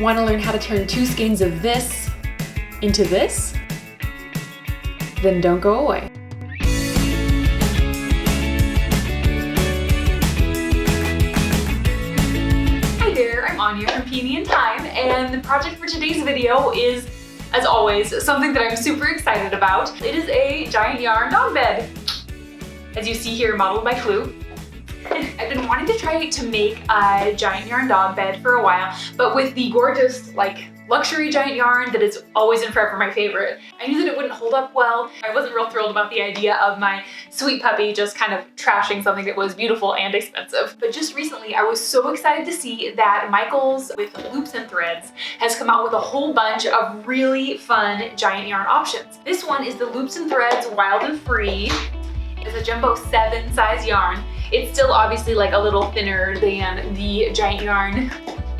Want to learn how to turn 2 skeins of this into this? Then don't go away. Hi there, I'm Anya from Peony and Time, and the project for today's video is, as always, something that I'm super excited about. It is a giant yarn dog bed, as you see here, modeled by Clue. I've been wanting to try to make a giant yarn dog bed for a while, but with the gorgeous, luxury giant yarn that is always and forever my favorite, I knew that it wouldn't hold up well. I wasn't real thrilled about the idea of my sweet puppy just kind of trashing something that was beautiful and expensive. But just recently, I was so excited to see that Michaels with Loops and Threads has come out with a whole bunch of really fun giant yarn options. This one is the Loops and Threads Wild and Free. It's a jumbo 7 size yarn. It's still obviously a little thinner than the giant yarn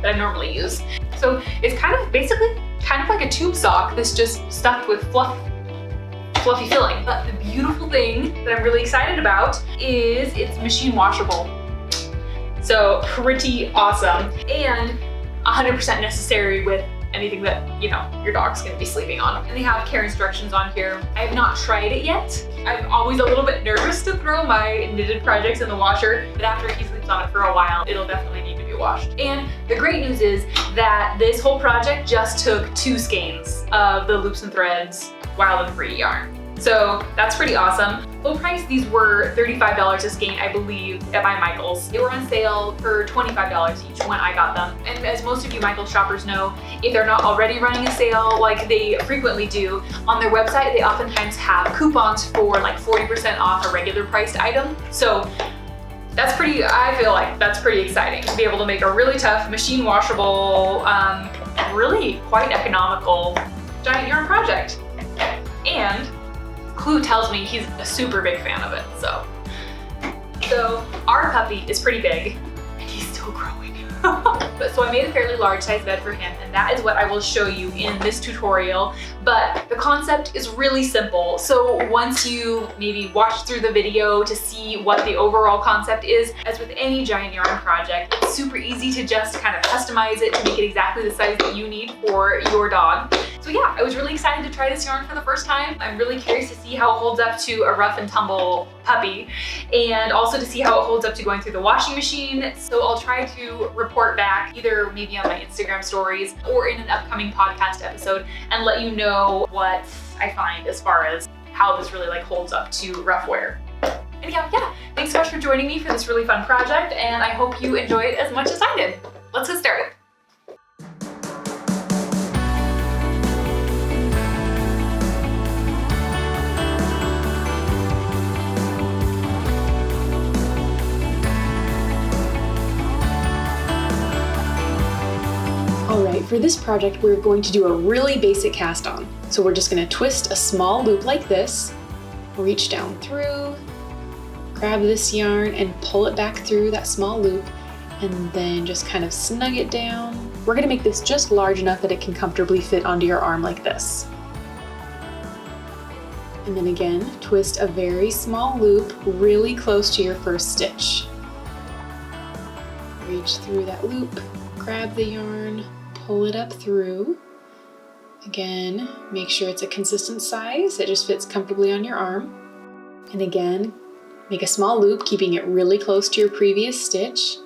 that I normally use. So it's basically like a tube sock that's just stuffed with fluffy filling. But the beautiful thing that I'm really excited about is it's machine washable. So pretty awesome and 100% necessary with anything that, your dog's gonna be sleeping on. And they have care instructions on here. I have not tried it yet. I'm always a little bit nervous to throw my knitted projects in the washer, but after he sleeps on it for a while, it'll definitely need to be washed. And the great news is that this whole project just took 2 skeins of the Loops and Threads Wild and Free yarn. So that's pretty awesome. Full price, these were $35 a skein, I believe, at my Michaels. They were on sale for $25 each when I got them. And as most of you Michaels shoppers know, if they're not already running a sale like they frequently do, on their website they oftentimes have coupons for 40% off a regular priced item. So I feel like that's pretty exciting to be able to make a really tough, machine washable, really quite economical giant yarn project. And Clue tells me he's a super big fan of it, so our puppy is pretty big and he's still growing. So I made a fairly large size bed for him, and that is what I will show you in this tutorial. But the concept is really simple. So once you maybe watch through the video to see what the overall concept is, as with any giant yarn project, it's super easy to just kind of customize it to make it exactly the size that you need for your dog. So yeah, I was really excited to try this yarn for the first time. I'm really curious to see how it holds up to a rough and tumble puppy, and also to see how it holds up to going through the washing machine. So I'll try to report back either maybe on my Instagram stories or in an upcoming podcast episode and let you know what I find as far as how this really holds up to rough wear. And yeah, thanks so much for joining me for this really fun project, and I hope you enjoy it as much as I did. Let's get started. Alright, for this project we're going to do a really basic cast on. So we're just going to twist a small loop like this, reach down through, grab this yarn and pull it back through that small loop, and then just kind of snug it down. We're going to make this just large enough that it can comfortably fit onto your arm like this. And then again, twist a very small loop really close to your first stitch. Reach through that loop, grab the yarn, pull it up through. Again, make sure it's a consistent size that just fits comfortably on your arm. And again, make a small loop, keeping it really close to your previous stitch.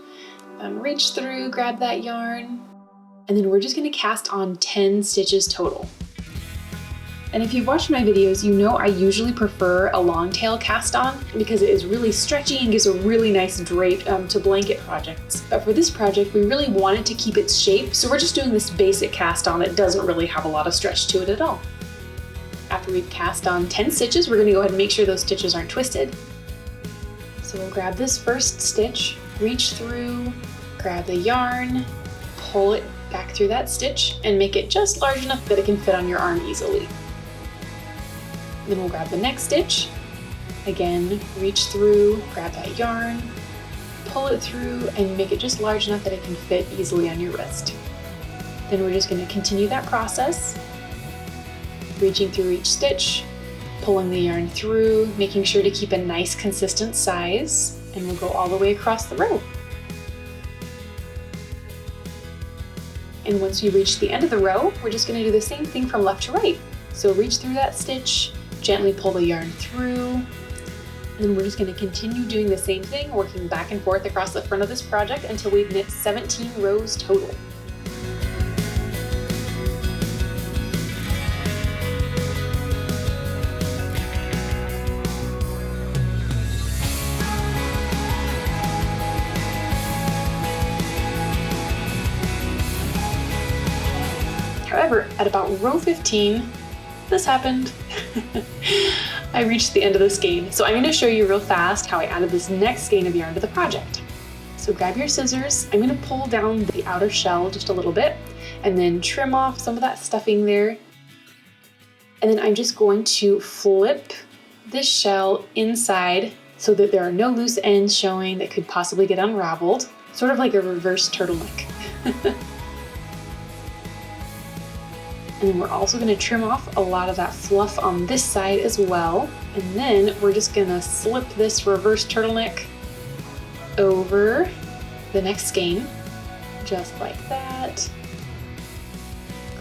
Reach through, grab that yarn, and then we're just going to cast on 10 stitches total. And if you've watched my videos, you know I usually prefer a long tail cast on because it is really stretchy and gives a really nice drape to blanket projects. But for this project, we really wanted to keep its shape, so we're just doing this basic cast on that doesn't really have a lot of stretch to it at all. After we've cast on 10 stitches, we're going to go ahead and make sure those stitches aren't twisted. So we'll grab this first stitch, reach through, grab the yarn, pull it back through that stitch, and make it just large enough that it can fit on your arm easily. Then we'll grab the next stitch, again, reach through, grab that yarn, pull it through, and make it just large enough that it can fit easily on your wrist. Then we're just going to continue that process, reaching through each stitch, pulling the yarn through, making sure to keep a nice consistent size, and we'll go all the way across the row. And once you reach the end of the row, we're just gonna do the same thing from left to right. So reach through that stitch, gently pull the yarn through, and then we're just gonna continue doing the same thing, working back and forth across the front of this project until we've knit 17 rows total. However, at about row 15, this happened. I reached the end of the skein. So I'm going to show you real fast how I added this next skein of yarn to the project. So grab your scissors. I'm going to pull down the outer shell just a little bit and then trim off some of that stuffing there. And then I'm just going to flip this shell inside so that there are no loose ends showing that could possibly get unraveled, sort of like a reverse turtleneck. And then we're also going to trim off a lot of that fluff on this side as well. And then we're just going to slip this reverse turtleneck over the next skein, just like that.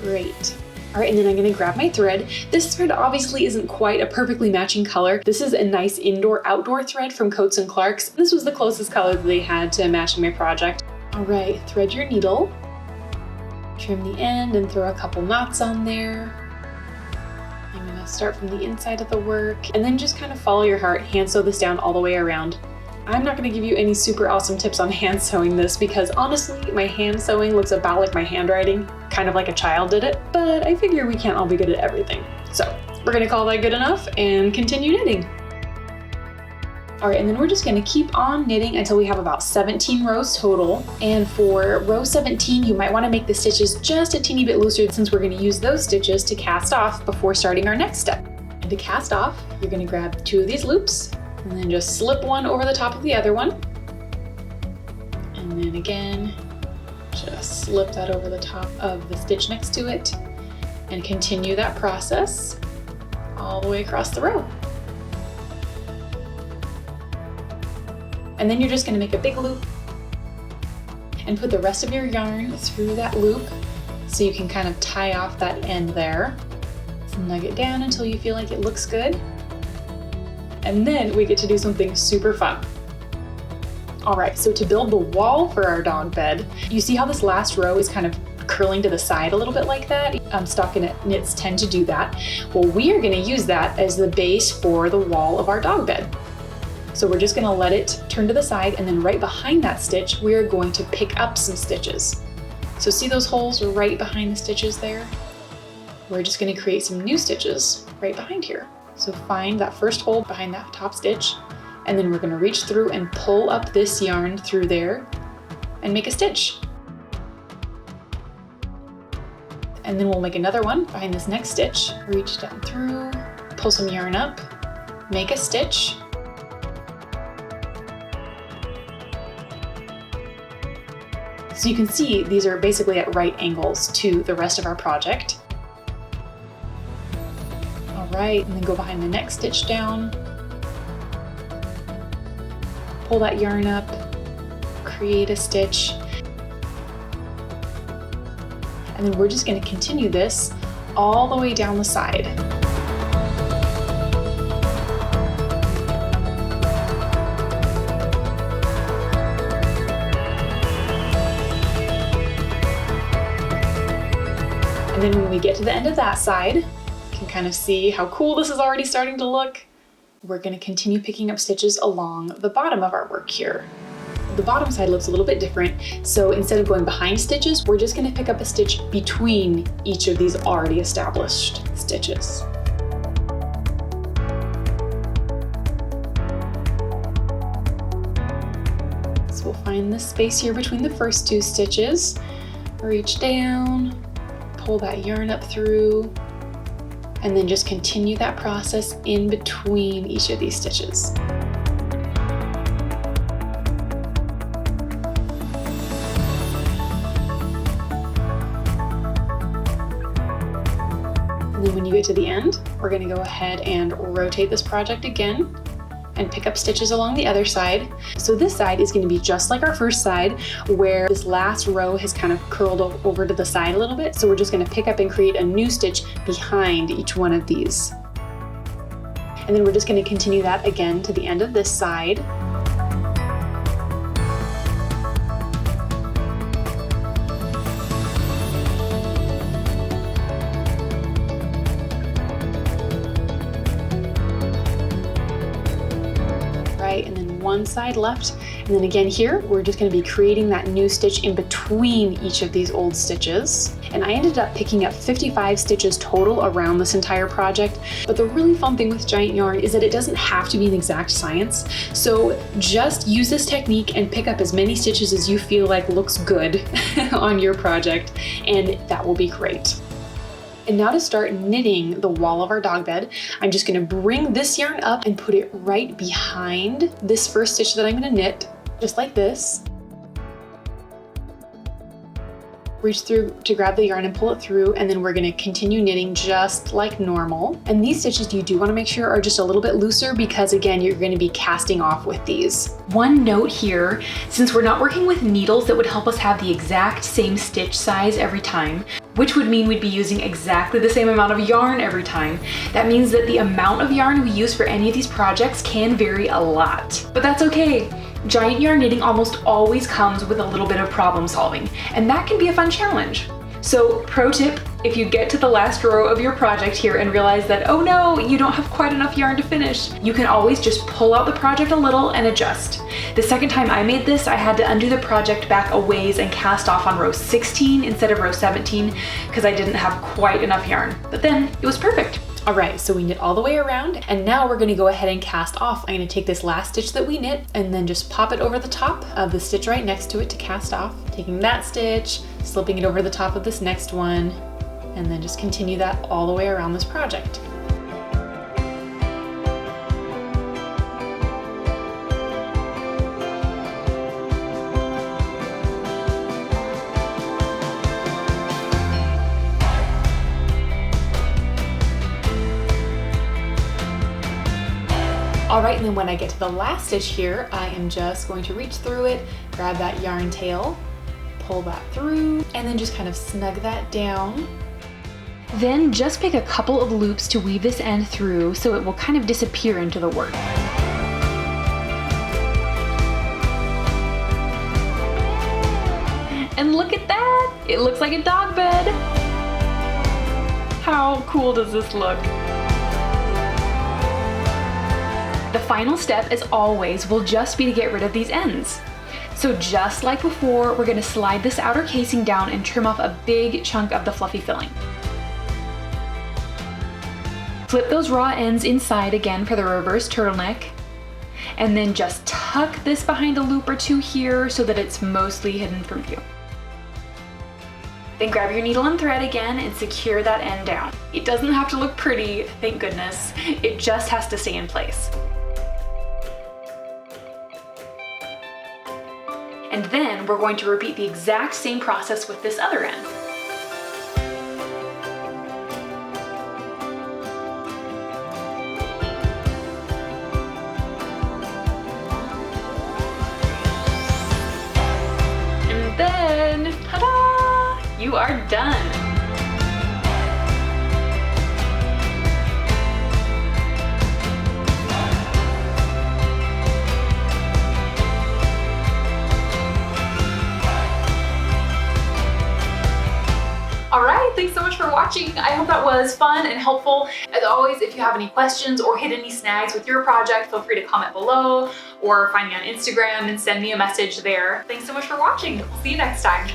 Great. All right, and then I'm going to grab my thread. This thread obviously isn't quite a perfectly matching color. This is a nice indoor-outdoor thread from Coats & Clark's. This was the closest color that they had to matching my project. All right, thread your needle. Trim the end and throw a couple knots on there. I'm gonna start from the inside of the work and then just kind of follow your heart, hand sew this down all the way around. I'm not gonna give you any super awesome tips on hand sewing this because honestly, my hand sewing looks about like my handwriting, kind of like a child did it, but I figure we can't all be good at everything. So we're gonna call that good enough and continue knitting. All right, and then we're just gonna keep on knitting until we have about 17 rows total. And for row 17, you might wanna make the stitches just a teeny bit looser since we're gonna use those stitches to cast off before starting our next step. And to cast off, you're gonna grab 2 of these loops and then just slip one over the top of the other one. And then again, just slip that over the top of the stitch next to it and continue that process all the way across the row. And then you're just gonna make a big loop and put the rest of your yarn through that loop so you can kind of tie off that end there. Snug it down until you feel like it looks good. And then we get to do something super fun. All right, so to build the wall for our dog bed, you see how this last row is kind of curling to the side a little bit like that? Stockinette knits tend to do that. Well, we are gonna use that as the base for the wall of our dog bed. So we're just gonna let it turn to the side and then right behind that stitch, we're going to pick up some stitches. So see those holes right behind the stitches there? We're just gonna create some new stitches right behind here. So find that first hole behind that top stitch, and then we're gonna reach through and pull up this yarn through there and make a stitch. And then we'll make another one behind this next stitch. Reach down through, pull some yarn up, make a stitch, so you can see these are basically at right angles to the rest of our project. All right, and then go behind the next stitch down. Pull that yarn up, create a stitch. And then we're just gonna continue this all the way down the side. And then when we get to the end of that side, you can kind of see how cool this is already starting to look. We're going to continue picking up stitches along the bottom of our work here. The bottom side looks a little bit different, so instead of going behind stitches, we're just going to pick up a stitch between each of these already established stitches. So we'll find the space here between the first 2 stitches, reach down, pull that yarn up through, and then just continue that process in between each of these stitches. And then when you get to the end, we're going to go ahead and rotate this project again and pick up stitches along the other side. So this side is going to be just like our first side, where this last row has kind of curled over to the side a little bit. So we're just going to pick up and create a new stitch behind each one of these. And then we're just going to continue that again to the end of this side. And then one side left. And then again here, we're just going to be creating that new stitch in between each of these old stitches. And I ended up picking up 55 stitches total around this entire project. But the really fun thing with giant yarn is that it doesn't have to be an exact science. So just use this technique and pick up as many stitches as you feel like looks good on your project, and that will be great. And now to start knitting the wall of our dog bed, I'm just gonna bring this yarn up and put it right behind this first stitch that I'm gonna knit, just like this. Reach through to grab the yarn and pull it through, and then we're gonna continue knitting just like normal. And these stitches you do wanna make sure are just a little bit looser because again, you're gonna be casting off with these. One note here, since we're not working with needles that would help us have the exact same stitch size every time, which would mean we'd be using exactly the same amount of yarn every time. That means that the amount of yarn we use for any of these projects can vary a lot. But that's okay. Giant yarn knitting almost always comes with a little bit of problem solving, and that can be a fun challenge. So pro tip, if you get to the last row of your project here and realize that, oh no, you don't have quite enough yarn to finish, you can always just pull out the project a little and adjust. The second time I made this, I had to undo the project back a ways and cast off on row 16 instead of row 17 because I didn't have quite enough yarn, but then it was perfect. All right, so we knit all the way around, and now we're gonna go ahead and cast off. I'm gonna take this last stitch that we knit and then just pop it over the top of the stitch right next to it to cast off. Taking that stitch, slipping it over the top of this next one, and then just continue that all the way around this project. All right, and then when I get to the last stitch here, I am just going to reach through it, grab that yarn tail, pull that through, and then just kind of snug that down. Then just pick a couple of loops to weave this end through so it will kind of disappear into the work. And look at that! It looks like a dog bed! How cool does this look? The final step, as always, will just be to get rid of these ends. So just like before, we're gonna slide this outer casing down and trim off a big chunk of the fluffy filling. Flip those raw ends inside again for the reverse turtleneck, and then just tuck this behind a loop or two here so that it's mostly hidden from view. Then grab your needle and thread again and secure that end down. It doesn't have to look pretty, thank goodness. It just has to stay in place. And then we're going to repeat the exact same process with this other end. And then, ta-da! You are done! All right, thanks so much for watching. I hope that was fun and helpful. As always, if you have any questions or hit any snags with your project, feel free to comment below or find me on Instagram and send me a message there. Thanks so much for watching. I'll see you next time.